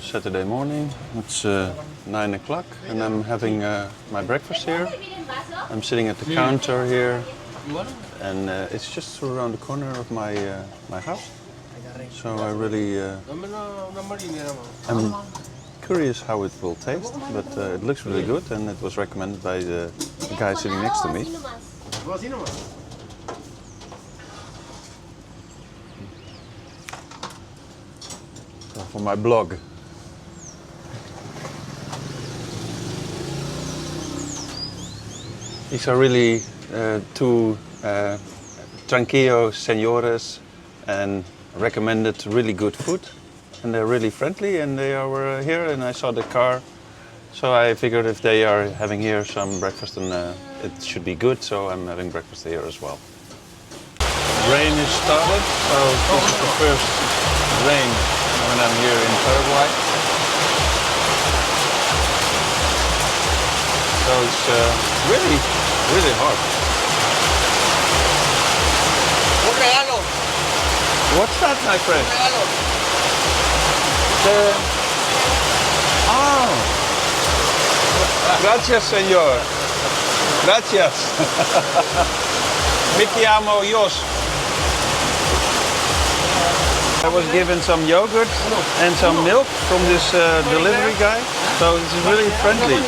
Saturday morning, it's 9 o'clock and I'm having my breakfast here. I'm sitting at the counter here and it's just around the corner of my house. So I really I'm curious how it will taste, but it looks really good and it was recommended by the guy sitting next to me. So for my blog. These are really two tranquillo señores and recommended really good food. And they're really friendly and they were here and I saw the car. So I figured if they are having here some breakfast and it should be good, so I'm having breakfast here as well. Rain is started, so this is the first rain when I'm here in Paraguay. So it's really hard. Un regalo. What's that, my friend? Un regalo. Oh. Gracias, señor. Gracias. Me llamo Jos. I was given some yogurt and some milk from this delivery guy, so this is really friendly.